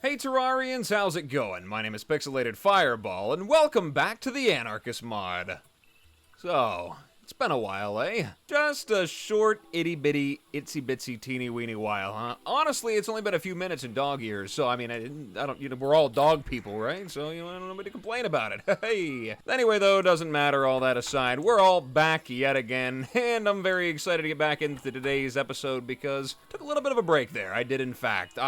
Hey Terrarians, how's it going? My name is Pixelated Fireball, and welcome back to the Anarchist Mod. So, it's been a while, eh? Just a short, itty-bitty, itsy-bitsy, teeny-weeny while, huh? Honestly, it's only been a few minutes in dog years, so I mean, I don't, we're all dog people, right? So, I don't know nobody to complain about it. Hey! Anyway, though, doesn't matter, all that aside, we're all back yet again, and I'm very excited to get back into today's episode because took a little bit of a break there. I did, in fact.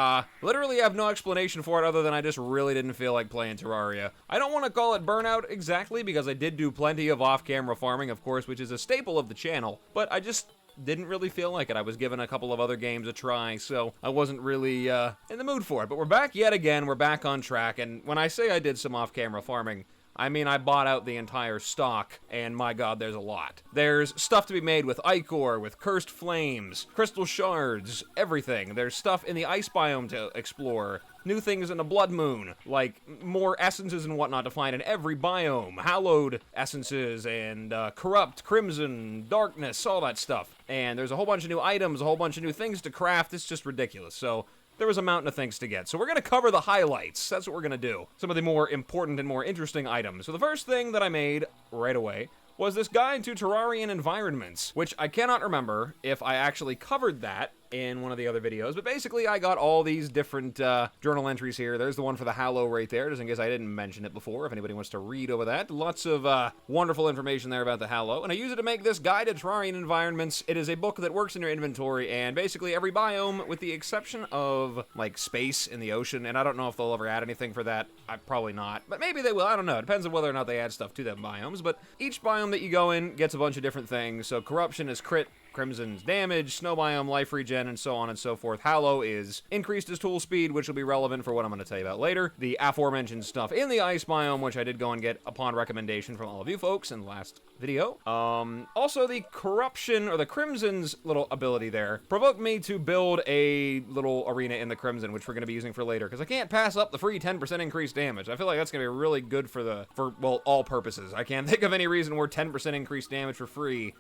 Literally have no explanation for it other than I just really didn't feel like playing Terraria. I don't want to call it burnout exactly because I did do plenty of off-camera farming, of course, which is a staple of the channel, but I just didn't really feel like it. I was giving a couple of other games a try, so I wasn't really in the mood for it. But we're back yet again, we're back on track, and when I say I did some off-camera farming, I mean I bought out the entire stock, and my god, there's a lot. There's stuff to be made with ichor, with cursed flames, crystal shards, everything. There's stuff in the ice biome to explore, new things in the blood moon, like more essences and whatnot to find in every biome, hallowed essences and corrupt, crimson, darkness, all that stuff. And there's a whole bunch of new items, a whole bunch of new things to craft. It's just ridiculous. So there was a mountain of things to get. So we're going to cover the highlights. That's what we're going to do. Some of the more important and more interesting items. So the first thing that I made right away was this guide to Terrarian environments, which I cannot remember if I actually covered that in one of the other videos, but basically I got all these different journal entries here. There's the one for the Hallow right there, just in case I didn't mention it before, if anybody wants to read over that. Lots of wonderful information there about the Hallow, and I use it to make this guide to Terrarian environments. It is a book that works in your inventory, and basically every biome, with the exception of, like, space in the ocean, and I don't know if they'll ever add anything for that. Probably not, but maybe they will, I don't know. It depends on whether or not they add stuff to them biomes, but each biome that you go in gets a bunch of different things. So corruption is crit, Crimson's damage, snow biome, life regen, and so on and so forth. Hallow is increased his tool speed, which will be relevant for what I'm going to tell you about later. The aforementioned stuff in the ice biome, which I did go and get upon recommendation from all of you folks in the last video. Also, the corruption, or the Crimson's little ability there, provoked me to build a little arena in the Crimson, which we're going to be using for later, because I can't pass up the free 10% increased damage. I feel like that's going to be really good for well, all purposes. I can't think of any reason where 10% increased damage for free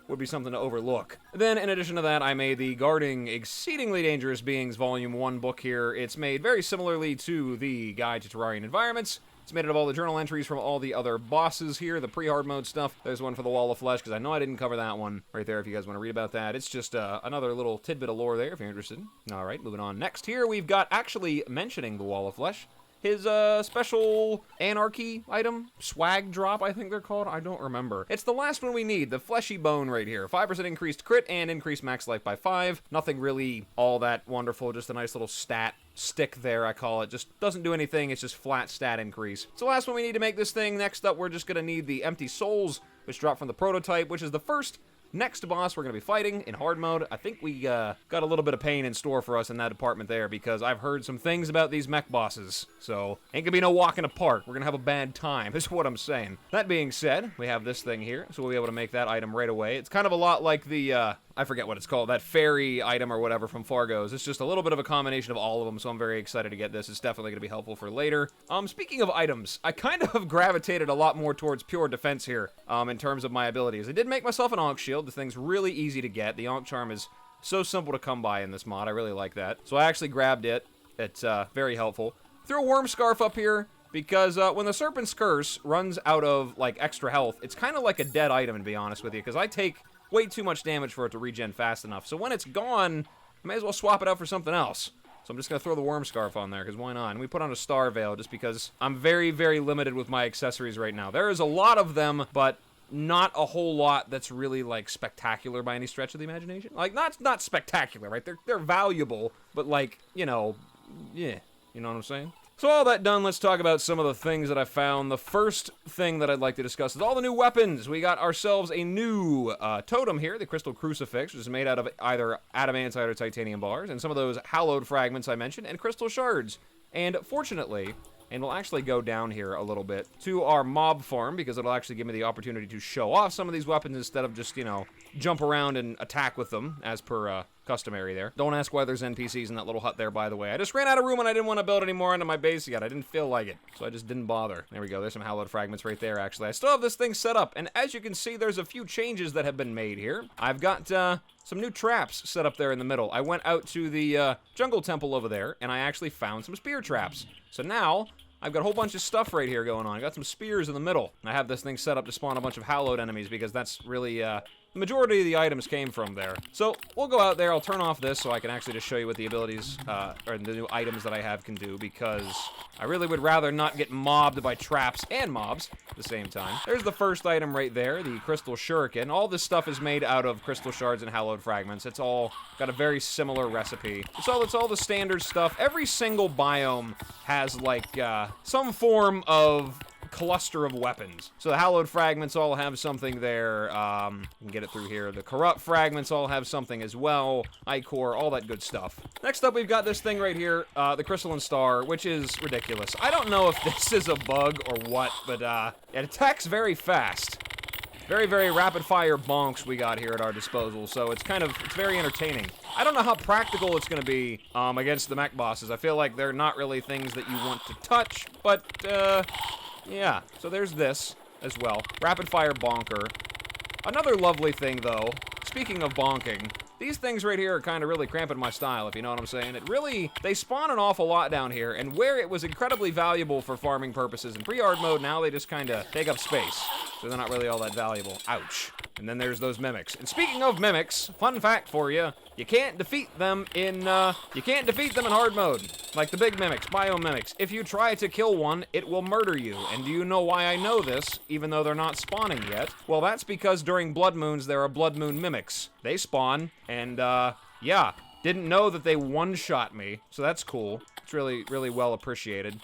would be something to overlook. Then, in addition to that, I made the Guarding Exceedingly Dangerous Beings Volume 1 book here. It's made very similarly to the Guide to Terrarian Environments. It's made out of all the journal entries from all the other bosses here, the pre-Hardmode stuff. There's one for the Wall of Flesh, because I know I didn't cover that one right there if you guys want to read about that. It's just another little tidbit of lore there if you're interested. Alright, moving on. Next here, we've got, actually mentioning the Wall of Flesh, his special anarchy item, swag drop, I think they're called. I don't remember. It's the last one we need, the fleshy bone right here. 5% increased crit and increased max life by 5. Nothing really all that wonderful, just a nice little stat stick there, I call it. Just doesn't do anything, it's just flat stat increase. So last one we need to make this thing. Next up, we're just gonna need the Empty Souls, which drop from the prototype, which is the first next boss we're going to be fighting in hard mode. I think we got a little bit of pain in store for us in that department there, because I've heard some things about these mech bosses, so ain't gonna be no walk in a park. We're gonna have a bad time, is what I'm saying. That being said, we have this thing here, so we'll be able to make that item right away. It's kind of a lot like the, I forget what it's called, that fairy item or whatever from Fargo's. It's just a little bit of a combination of all of them, so I'm very excited to get this. It's definitely going to be helpful for later. Speaking of items, I kind of gravitated a lot more towards pure defense here, in terms of my abilities. I did make myself an Ankh Shield. The thing's really easy to get. The Ankh Charm is so simple to come by in this mod. I really like that. So I actually grabbed it. It's very helpful. Threw a Worm Scarf up here, because when the Serpent's Curse runs out of, like, extra health, it's kind of like a dead item, to be honest with you, because I take way too much damage for it to regen fast enough. So when it's gone, I may as well swap it out for something else. So I'm just going to throw the Worm Scarf on there, because why not? And we put on a Star Veil, just because I'm very, very limited with my accessories right now. There is a lot of them, but not a whole lot that's really, like, spectacular by any stretch of the imagination. Like, not spectacular, right? They're valuable, but, like, you know, yeah, you know what I'm saying? So all that done, let's talk about some of the things that I found. The first thing that I'd like to discuss is all the new weapons. We got ourselves a new totem here, the Crystal Crucifix, which is made out of either adamantite or titanium bars, and some of those hallowed fragments I mentioned, and crystal shards. And fortunately, and we'll actually go down here a little bit to our mob farm, because it'll actually give me the opportunity to show off some of these weapons instead of just, you know, jump around and attack with them, as per customary there. Don't ask why there's NPCs in that little hut there, by the way. I just ran out of room and I didn't want to build any more into my base yet. I didn't feel like it, so I just didn't bother. There we go. There's some hallowed fragments right there, actually. I still have this thing set up, and as you can see, there's a few changes that have been made here. I've got some new traps set up there in the middle. I went out to the jungle temple over there, and I actually found some spear traps. So now I've got a whole bunch of stuff right here going on. I got some spears in the middle. I have this thing set up to spawn a bunch of hallowed enemies because that's really, the majority of the items came from there. So we'll go out there. I'll turn off this so I can actually just show you what the abilities, or the new items that I have can do, because I really would rather not get mobbed by traps and mobs at the same time. There's the first item right there, the crystal shuriken. All this stuff is made out of crystal shards and hallowed fragments. It's all got a very similar recipe. It's all the standard stuff. Every single biome has like some form of cluster of weapons. So the hallowed fragments all have something there. You can get it through here. The corrupt fragments all have something as well. Ichor, all that good stuff. Next up, we've got this thing right here, the crystalline star, which is ridiculous. I don't know if this is a bug or what, but it attacks very fast. Very, very rapid-fire bonks we got here at our disposal, so it's very entertaining. I don't know how practical it's going to be against the mech bosses. I feel like they're not really things that you want to touch, but yeah, so there's this as well. Rapid-fire bonker. Another lovely thing, though, speaking of bonking, these things right here are kind of really cramping my style, if you know what I'm saying. They spawn an awful lot down here, and where it was incredibly valuable for farming purposes in pre-hard mode, now they just kind of take up space. So they're not really all that valuable. Ouch. And then there's those mimics. And speaking of mimics, fun fact for you, you can't defeat them in hard mode. Like the big mimics, biome mimics. If you try to kill one, it will murder you. And do you know why I know this, even though they're not spawning yet? Well, that's because during blood moons, there are blood moon mimics. They spawn, and yeah, didn't know that they one-shot me, so that's cool. It's really, really well appreciated.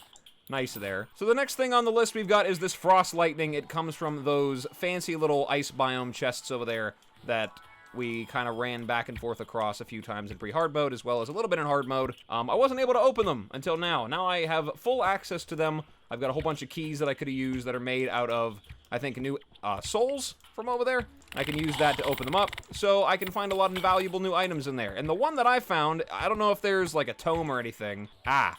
Nice there. So the next thing on the list we've got is this frost lightning. It comes from those fancy little ice biome chests over there that we kind of ran back and forth across a few times in pre-hard mode, as well as a little bit in hard mode. I wasn't able to open them until now. Now I have full access to them. I've got a whole bunch of keys that I could have used that are made out of, I think, new souls from over there. I can use that to open them up, so I can find a lot of valuable new items in there. And the one that I found, I don't know if there's like a tome or anything. I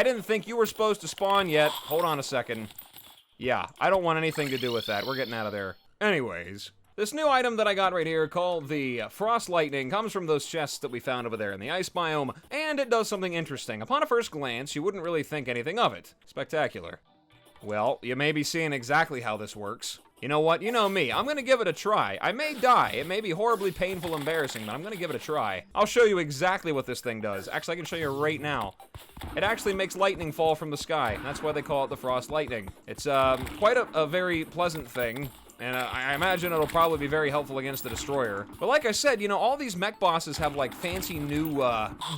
didn't think you were supposed to spawn yet. Hold on a second. Yeah, I don't want anything to do with that. We're getting out of there. Anyways, this new item that I got right here called the Frost Lightning comes from those chests that we found over there in the ice biome, and it does something interesting. Upon a first glance, you wouldn't really think anything of it. Spectacular. Well, you may be seeing exactly how this works. You know what? You know me. I'm gonna give it a try. I may die. It may be horribly painful, embarrassing, but I'm gonna give it a try. I'll show you exactly what this thing does. Actually, I can show you right now. It actually makes lightning fall from the sky. That's why they call it the Frost Lightning. It's quite a very pleasant thing. And I imagine it'll probably be very helpful against the Destroyer. But like I said, you know, all these mech bosses have, like, fancy new,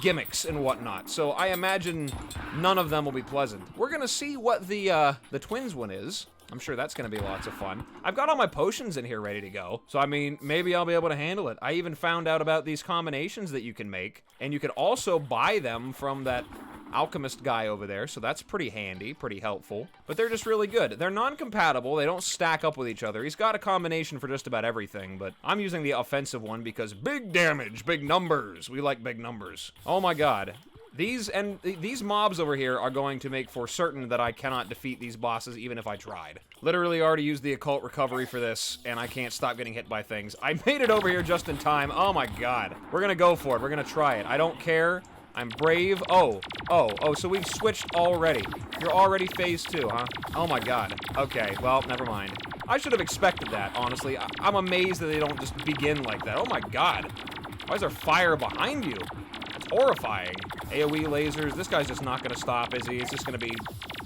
gimmicks and whatnot. So I imagine none of them will be pleasant. We're gonna see what the twins one is. I'm sure that's gonna be lots of fun. I've got all my potions in here ready to go. So, I mean, maybe I'll be able to handle it. I even found out about these combinations that you can make. And you can also buy them from that alchemist guy over there, so that's pretty handy, pretty helpful. But they're just really good. They're non-compatible, they don't stack up with each other. He's got a combination for just about everything, but I'm using the offensive one because big damage, big numbers. We like big numbers. Oh my god. These mobs over here are going to make for certain that I cannot defeat these bosses even if I tried. Literally already used the occult recovery for this, and I can't stop getting hit by things. I made it over here just in time. Oh my god. We're gonna go for it. We're gonna try it. I don't care. I'm brave. Oh, so we've switched already. You're already phase 2, huh? Oh my god. Okay, well, never mind. I should have expected that, honestly. I'm amazed that they don't just begin like that. Oh my god. Why is there fire behind you? It's horrifying. AoE lasers. This guy's just not gonna stop, is he? It's just gonna be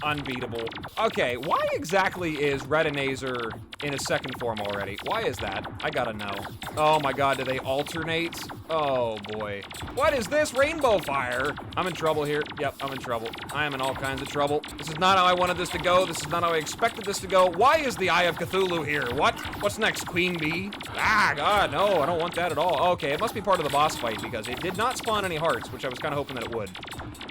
unbeatable. Okay, why exactly is Retinazer in a second form already? Why is that? I gotta know. Oh my god, do they alternate? Oh boy. What is this? Rainbow fire? I'm in trouble here. Yep, I'm in trouble. I am in all kinds of trouble. This is not how I wanted this to go. This is not how I expected this to go. Why is the Eye of Cthulhu here? What? What's next, Queen Bee? Ah, god, no, I don't want that at all. Okay, it must be part of the boss fight because it did not spawn any hearts, which I was kind of hoping that it would.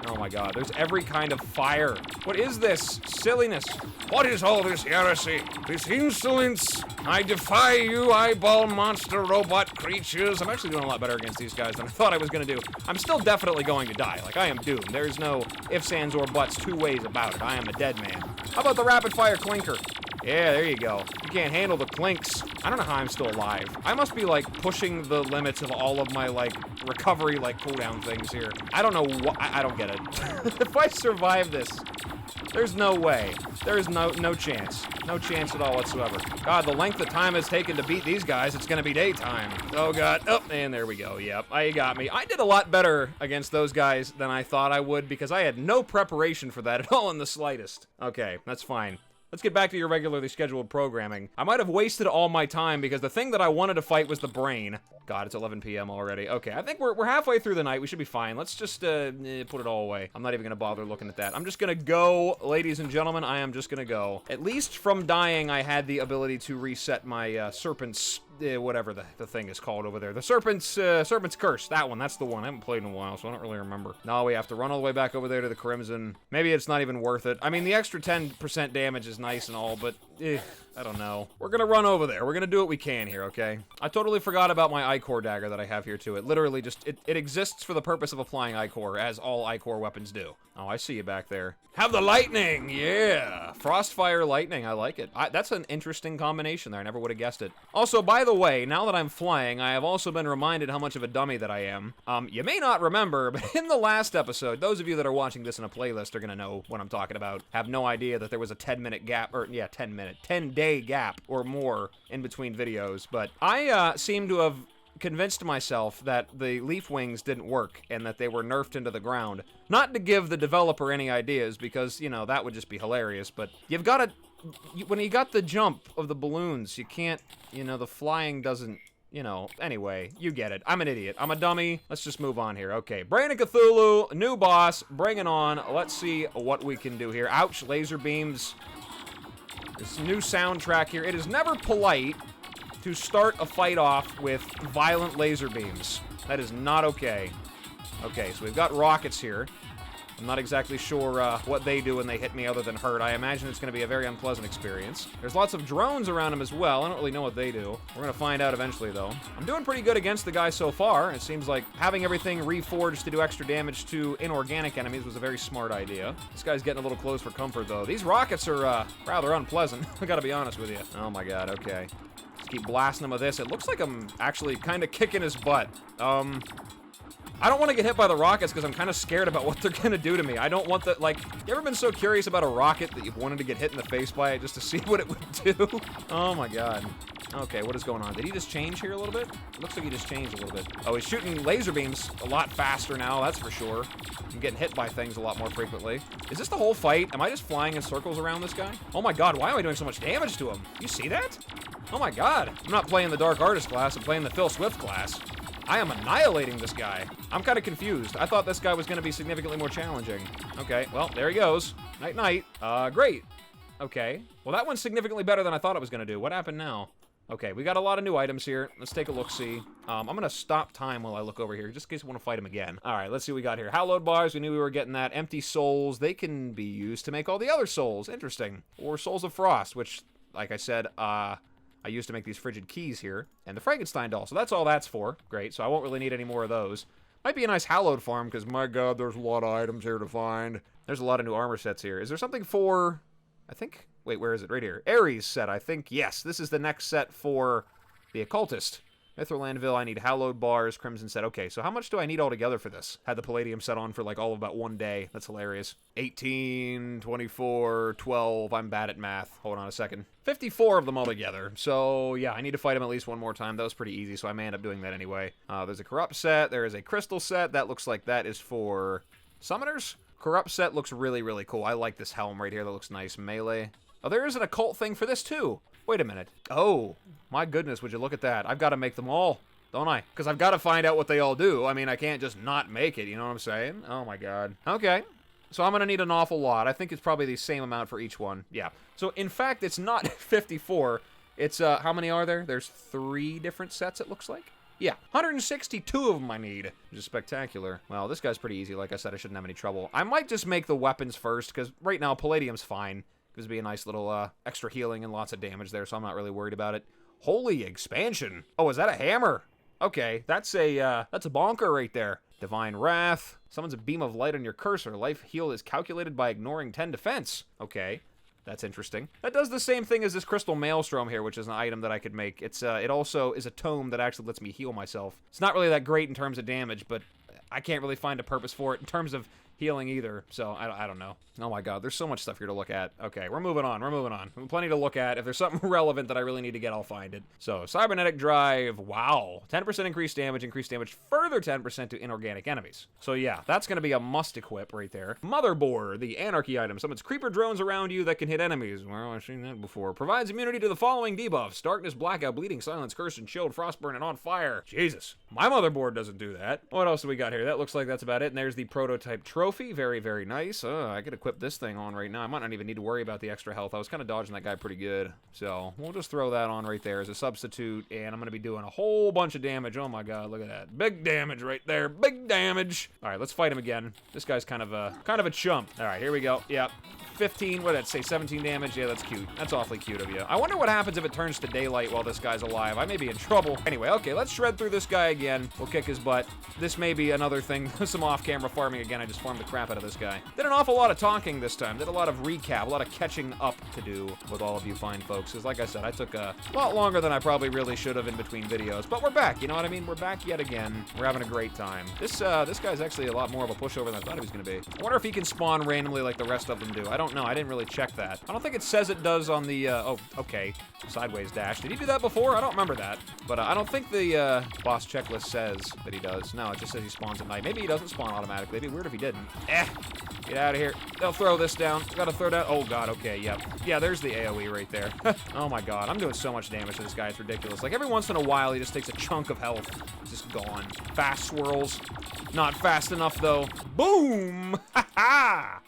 Oh my god, there's every kind of fire. What is this? Silliness. What is all this heresy? This insolence? I defy you, eyeball monster robot creatures. I'm actually doing a lot better against these guys than I thought I was gonna do. I'm still definitely going to die. Like, I am doomed. There's no ifs, ands, or buts two ways about it. I am a dead man. How about the rapid fire clinker? Yeah, there you go. You can't handle the clinks. I don't know how I'm still alive. I must be, like, pushing the limits of all of my, like, recovery, like, cooldown things here. I don't know what... I don't get it. If I survive this, there's no way. There's no chance. No chance at all whatsoever. God, the length of time it's taken to beat these guys, it's gonna be daytime. Oh, God. Oh, and there we go. Yep, you got me. I did a lot better against those guys than I thought I would because I had no preparation for that at all in the slightest. Okay, that's fine. Let's get back to your regularly scheduled programming. I might have wasted all my time because the thing that I wanted to fight was the brain. God, it's 11 p.m. already. Okay, I think we're halfway through the night. We should be fine. Let's just put it all away. I'm not even gonna bother looking at that. I'm just gonna go, ladies and gentlemen. I am just gonna go. At least from dying, I had the ability to reset my serpent's whatever the thing is called over there. The serpent's curse. That one. That's the one. I haven't played in a while, so I don't really remember. No, we have to run all the way back over there to the Crimson. Maybe it's not even worth it. I mean, the extra 10% damage is nice and all, but I don't know. We're gonna run over there. We're gonna do what we can here, okay? I totally forgot about my I-Core dagger that I have here too. It literally just, it exists for the purpose of applying I-Core, as all I-Core weapons do. Oh, I see you back there. Have the lightning! Yeah! Frostfire lightning, I like it. That's an interesting combination there. I never would have guessed it. Also, by the way, now that I'm flying, I have also been reminded how much of a dummy that I am. You may not remember, but in the last episode, those of you that are watching this in a playlist are gonna know what I'm talking about. Have no idea that there was a 10-minute gap, or yeah, 10-day gap or more in between videos, but I seem to have convinced myself that the leaf wings didn't work and that they were nerfed into the ground. Not to give the developer any ideas because, you know, that would just be hilarious, but you've got to... When you got the jump of the balloons, you can't... You know, the flying doesn't... You know, anyway, you get it. I'm an idiot. I'm a dummy. Let's just move on here. Okay, Brain of Cthulhu, new boss, bring it on. Let's see what we can do here. Ouch, laser beams. This new soundtrack here. It is never polite to start a fight off with violent laser beams. That is not okay. Okay, so we've got rockets here. I'm not exactly sure what they do when they hit me other than hurt. I imagine it's going to be a very unpleasant experience. There's lots of drones around them as well. I don't really know what they do. We're going to find out eventually, though. I'm doing pretty good against the guy so far. It seems like having everything reforged to do extra damage to inorganic enemies was a very smart idea. This guy's getting a little close for comfort, though. These rockets are rather unpleasant. I got to be honest with you. Oh, my God. Okay. Let's keep blasting him with this. It looks like I'm actually kind of kicking his butt. I don't want to get hit by the rockets because I'm kind of scared about what they're going to do to me. I don't want the, like, you ever been so curious about a rocket that you've wanted to get hit in the face by it just to see what it would do? Oh my God. Okay, what is going on? Did he just change here a little bit? It looks like he just changed a little bit. Oh, he's shooting laser beams a lot faster now, that's for sure. I'm getting hit by things a lot more frequently. Is this the whole fight? Am I just flying in circles around this guy? Oh my God, why am I doing so much damage to him? You see that? Oh my God. I'm not playing the Dark Artist class, I'm playing the Phil Swift class. I am annihilating this guy. I'm kind of confused. I thought this guy was going to be significantly more challenging. Okay, well, there he goes. Night-night. Great. Okay. Well, that one's significantly better than I thought it was going to do. What happened now? Okay, we got a lot of new items here. Let's take a look-see. I'm going to stop time while I look over here, just in case I want to fight him again. All right, let's see what we got here. Hallowed bars. We knew we were getting that. Empty souls. They can be used to make all the other souls. Interesting. Or souls of frost, which, like I said, I used to make these frigid keys here, and the Frankenstein doll, so that's all that's for. Great, so I won't really need any more of those. Might be a nice hallowed farm, because my God, there's a lot of items here to find. There's a lot of new armor sets here. Is there something for, I think, wait, where is it? Right here. Ares set, I think. Yes, this is the next set for the Occultist. Mithril Anvil, I need hallowed bars, crimson set. Okay, so how much do I need altogether for this? Had the palladium set on for like all of about 1 day. That's hilarious. 18, 24, 12. I'm bad at math. Hold on a second. 54 of them altogether. So yeah, I need to fight him at least one more time. That was pretty easy, so I may end up doing that anyway. There's a corrupt set. There is a crystal set. That looks like that is for summoners. Corrupt set looks really, really cool. I like this helm right here. That looks nice. Melee. Oh, there is an occult thing for this too. Wait a minute. Oh, my goodness, would you look at that? I've got to make them all, don't I? Because I've got to find out what they all do. I mean, I can't just not make it, you know what I'm saying? Oh my God. Okay, so I'm going to need an awful lot. I think it's probably the same amount for each one. Yeah, so in fact, it's not 54. It's, how many are there? There's 3 different sets, it looks like. Yeah, 162 of them I need, which is spectacular. Well, this guy's pretty easy. Like I said, I shouldn't have any trouble. I might just make the weapons first, because right now, Palladium's fine. Gives me a nice little extra healing and lots of damage there, so I'm not really worried about it. Holy expansion. Oh, is that a hammer? Okay, that's a bonker right there. Divine Wrath. Summons a beam of light on your cursor. Life heal is calculated by ignoring 10 defense. Okay. That's interesting. That does the same thing as this Crystal Maelstrom here, which is an item that I could make. It also is a tome that actually lets me heal myself. It's not really that great in terms of damage, but I can't really find a purpose for it in terms of healing either, so I don't know. Oh my god, there's so much stuff here to look at. Okay, we're moving on. Plenty to look at. If there's something relevant that I really need to get, I'll find it. So, Cybernetic Drive, wow. 10% increased damage further 10% to inorganic enemies. So yeah, that's gonna be a must-equip right there. Motherboard, the Anarchy item. Summons creeper drones around you that can hit enemies. Well, I've seen that before. Provides immunity to the following debuffs. Darkness, Blackout, Bleeding, Silence, Curse, and Shield, Frostburn, and On Fire. Jesus. My motherboard doesn't do that. What else do we got here? That looks like that's about it, and there's the prototype trophy. Very, very nice. I could equip this thing on right now. I might not even need to worry about the extra health. I was kind of dodging that guy pretty good. So, we'll just throw that on right there as a substitute, and I'm going to be doing a whole bunch of damage. Oh my god, look at that. Big damage right there. Big damage. Alright, let's fight him again. This guy's kind of a chump. Alright, here we go. Yep. 15, what did that say? 17 damage? Yeah, that's cute. That's awfully cute of you. I wonder what happens if it turns to daylight while this guy's alive. I may be in trouble. Anyway, okay, let's shred through this guy again. We'll kick his butt. This may be another thing. Some off-camera farming again. I just farmed the crap out of this guy. Did an awful lot of talking this time. Did a lot of recap, a lot of catching up to do with all of you fine folks. Because like I said, I took a lot longer than I probably really should have in between videos. But we're back, you know what I mean? We're back yet again. We're having a great time. This guy's actually a lot more of a pushover than I thought he was going to be. I wonder if he can spawn randomly like the rest of them do. I don't know. I didn't really check that. I don't think it says it does on the, oh, okay. Sideways dash. Did he do that before? I don't remember that. But I don't think the boss checklist says that he does. No, it just says he spawns at night. Maybe he doesn't spawn automatically. It'd be weird if he didn't. Get out of here. They'll throw this down. Gotta throw down. Oh, God. Okay, yep. Yeah, there's the AoE right there. Oh, my God. I'm doing so much damage to this guy. It's ridiculous. Like, every once in a while, he just takes a chunk of health. It's just gone. Fast swirls. Not fast enough, though. Boom! Ha-ha!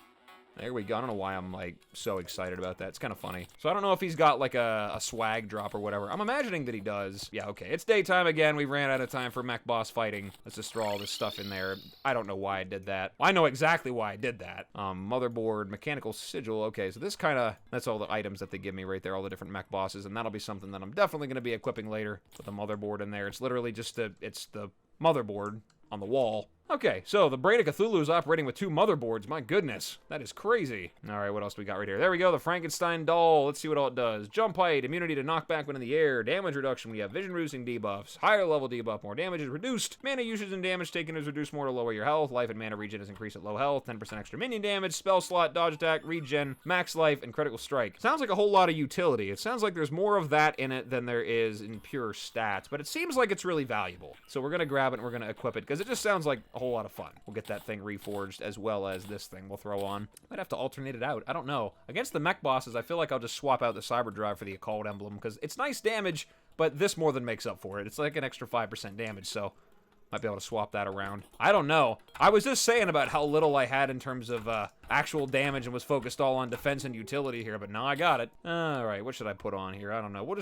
There we go. I don't know why I'm, like, so excited about that. It's kind of funny. So I don't know if he's got, like, a swag drop or whatever. I'm imagining that he does. Yeah, okay. It's daytime again. We ran out of time for mech boss fighting. Let's just throw all this stuff in there. I don't know why I did that. Well, I know exactly why I did that. Motherboard, mechanical sigil. Okay, so this kind of, that's all the items that they give me right there, all the different mech bosses, and that'll be something that I'm definitely going to be equipping later with the motherboard in there. It's literally just it's the motherboard on the wall. Okay, so the Brain of Cthulhu is operating with 2 motherboards. My goodness, that is crazy. All right, what else do we got right here? There we go, the Frankenstein doll. Let's see what all it does. Jump height, immunity to knockback when in the air, damage reduction. We have vision reducing debuffs, higher level debuff, more damage is reduced. Mana usage and damage taken is reduced more to lower your health. Life and mana regen is increased at low health. 10% extra minion damage, spell slot, dodge attack, regen, max life, and critical strike. Sounds like a whole lot of utility. It sounds like there's more of that in it than there is in pure stats, but it seems like it's really valuable. So we're gonna grab it and we're gonna equip it because it just sounds like a whole lot of fun. We'll get that thing reforged as well as this thing we'll throw on. Might have to alternate it out. I don't know. Against the mech bosses, I feel like I'll just swap out the cyber drive for the occult emblem because it's nice damage, but this more than makes up for it. It's like an extra 5% damage, so might be able to swap that around. I don't know. I was just saying about how little I had in terms of actual damage and was focused all on defense and utility here, but now I got it. All right, what should I put on here? I don't know. We'll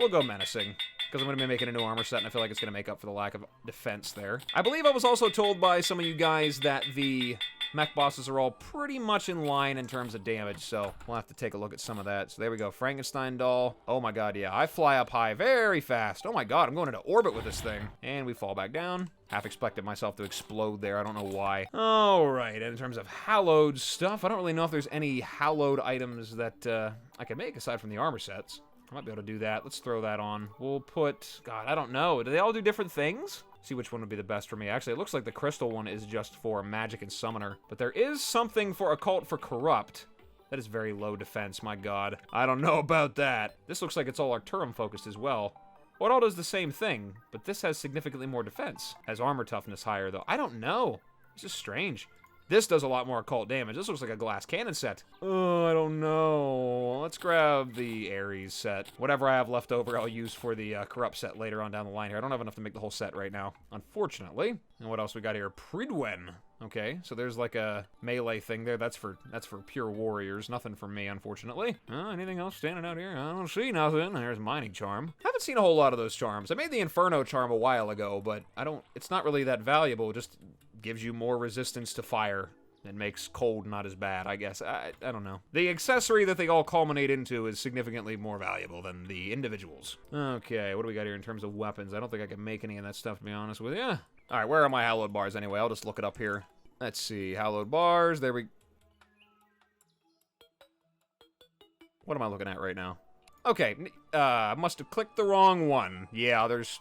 go menacing. Because I'm going to be making a new armor set, and I feel like it's going to make up for the lack of defense there. I believe I was also told by some of you guys that the mech bosses are all pretty much in line in terms of damage, so we'll have to take a look at some of that. So there we go, Frankenstein doll. Oh my god, yeah, I fly up high very fast. Oh my god, I'm going into orbit with this thing. And we fall back down. Half expected myself to explode there, I don't know why. Alright, and in terms of hallowed stuff, I don't really know if there's any hallowed items that I can make aside from the armor sets. I might be able to do that. Let's throw that on. We'll put... God, I don't know. Do they all do different things? See which one would be the best for me. Actually, it looks like the crystal one is just for magic and summoner. But there is something for occult for corrupt. That is very low defense, my god. I don't know about that. This looks like it's all Arcturum focused as well. What all does the same thing, but this has significantly more defense. Has armor toughness higher, though. I don't know. This is strange. This does a lot more occult damage. This looks like a glass cannon set. Oh, I don't know. Let's grab the Ares set. Whatever I have left over, I'll use for the corrupt set later on down the line here. I don't have enough to make the whole set right now, unfortunately. And what else we got here? Pridwen. Okay, so there's like a melee thing there. That's for pure warriors. Nothing for me, unfortunately. Anything else standing out here? I don't see nothing. There's mining charm. Haven't seen a whole lot of those charms. I made the Inferno charm a while ago, but it's not really that valuable. It just gives you more resistance to fire. It makes cold not as bad, I guess. I don't know. The accessory that they all culminate into is significantly more valuable than the individuals. Okay, what do we got here in terms of weapons? I don't think I can make any of that stuff, to be honest with you. All right, where are my hallowed bars anyway? I'll just look it up here. Let's see, hallowed bars. There we... What am I looking at right now? Okay, I must have clicked the wrong one. Yeah, there's...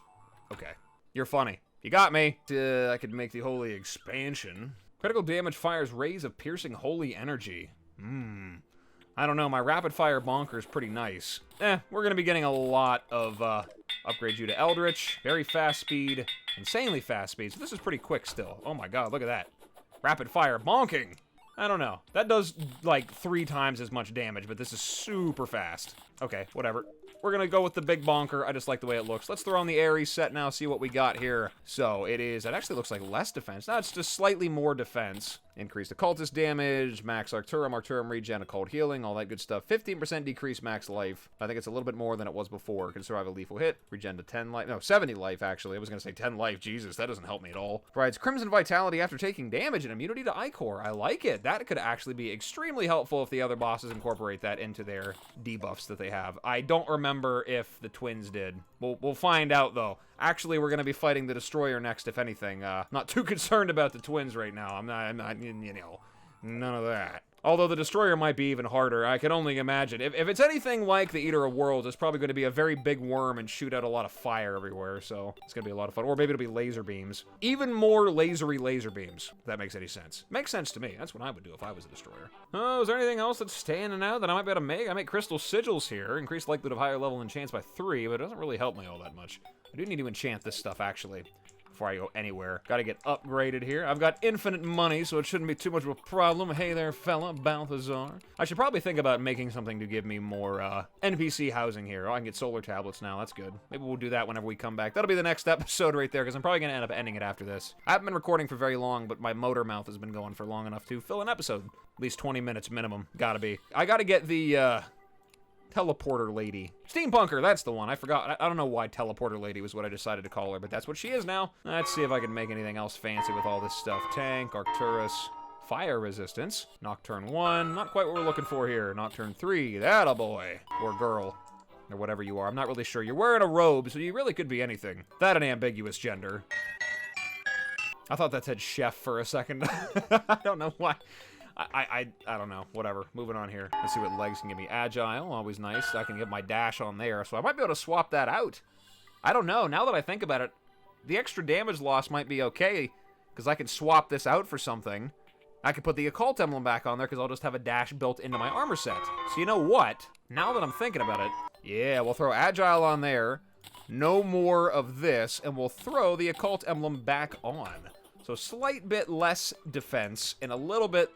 Okay, you're funny. You got me. I could make the holy expansion. Critical damage fires rays of piercing holy energy. I don't know, my rapid fire bonker is pretty nice. We're gonna be getting a lot of, upgrade you to Eldritch, very fast speed, insanely fast speed, so this is pretty quick still. Oh my god, look at that. Rapid fire bonking! I don't know. That does, like, 3 times as much damage, but this is super fast. Okay, whatever. We're gonna go with the big bonker. I just like the way it looks. Let's throw on the Ares set now, see what we got here. So, it actually looks like less defense. No, it's just slightly more defense. Increased occultist damage, max Arcturum regen, occult healing, all that good stuff. 15% decrease max life. I think it's a little bit more than it was before. Can survive a lethal hit. Regen to 10 life. No, 70 life, actually. I was gonna say 10 life. Jesus, that doesn't help me at all. Provides Crimson Vitality after taking damage and immunity to Ichor. I like it. That could actually be extremely helpful if the other bosses incorporate that into their debuffs that they have. I don't remember if the twins did. We'll find out, though. Actually, we're going to be fighting the Destroyer next, if anything. Not too concerned about the twins right now. I'm not, you know, none of that. Although the Destroyer might be even harder. I can only imagine. If it's anything like the Eater of Worlds, it's probably going to be a very big worm and shoot out a lot of fire everywhere, so it's going to be a lot of fun. Or maybe it'll be laser beams. Even more lasery laser beams, if that makes any sense. Makes sense to me. That's what I would do if I was a Destroyer. Oh, is there anything else that's standing out that I might be able to make? I make crystal sigils here. Increase likelihood of higher level enchants by 3, but it doesn't really help me all that much. I do need to enchant this stuff, actually, before I go anywhere. Gotta get upgraded here. I've got infinite money, so it shouldn't be too much of a problem. Hey there, fella, Balthazar. I should probably think about making something to give me more NPC housing here. Oh, I can get solar tablets now. That's good. Maybe we'll do that whenever we come back. That'll be the next episode right there, because I'm probably going to end up ending it after this. I haven't been recording for very long, but my motor mouth has been going for long enough to fill an episode. At least 20 minutes minimum. Gotta be. I gotta get the, teleporter lady. Steampunker, that's the one. I forgot. I don't know why teleporter lady was what I decided to call her, but that's what she is now. Let's see if I can make anything else fancy with all this stuff. Tank, Arcturus, fire resistance. Nocturne 1, not quite what we're looking for here. Nocturne 3, that a boy. Or girl. Or whatever you are. I'm not really sure. You're wearing a robe, so you really could be anything. That an ambiguous gender. I thought that said chef for a second. I don't know why. I don't know. Whatever. Moving on here. Let's see what legs can give me. Agile, always nice. I can get my dash on there, so I might be able to swap that out. I don't know. Now that I think about it, the extra damage loss might be okay, because I can swap this out for something. I could put the occult emblem back on there, because I'll just have a dash built into my armor set. So you know what? Now that I'm thinking about it, yeah, we'll throw Agile on there. No more of this, and we'll throw the occult emblem back on. So slight bit less defense and a little bit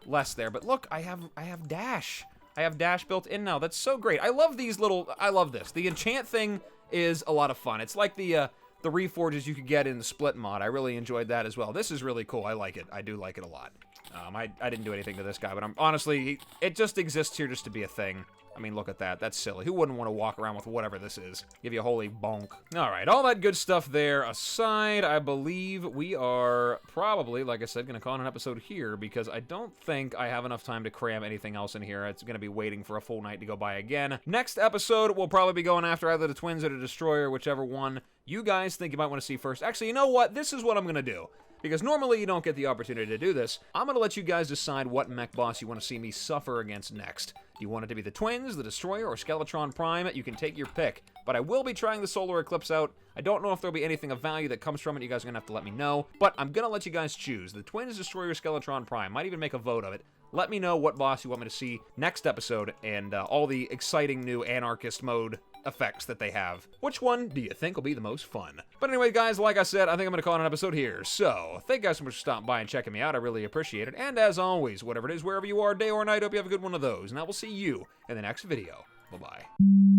less there. But look, I have dash. I have dash built in now. That's so great. I love these little. I love this. The enchant thing is a lot of fun. It's like the reforges you could get in the split mod. I really enjoyed that as well. This is really cool. I like it. I do like it a lot. I didn't do anything to this guy, but honestly, it just exists here just to be a thing. I mean, look at that. That's silly. Who wouldn't want to walk around with whatever this is? Give you a holy bonk. All right, all that good stuff there aside, I believe we are probably, like I said, going to call it an episode here because I don't think I have enough time to cram anything else in here. It's going to be waiting for a full night to go by again. Next episode, we'll probably be going after either the Twins or the Destroyer, whichever one you guys think you might want to see first. Actually, you know what? This is what I'm going to do. Because normally you don't get the opportunity to do this. I'm going to let you guys decide what mech boss you want to see me suffer against next. Do you want it to be the Twins, the Destroyer, or Skeletron Prime? You can take your pick. But I will be trying the Solar Eclipse out. I don't know if there'll be anything of value that comes from it. You guys are going to have to let me know. But I'm going to let you guys choose. The Twins, Destroyer, Skeletron Prime. Might even make a vote of it. Let me know what boss you want me to see next episode and all the exciting new Anarchist Mode effects that they have. Which one do you think will be the most fun? But anyway, guys, like I said, I think I'm going to call it an episode here. So, thank you guys so much for stopping by and checking me out. I really appreciate it. And as always, whatever it is, wherever you are, day or night, hope you have a good one of those. And I will see you in the next video. Bye-bye.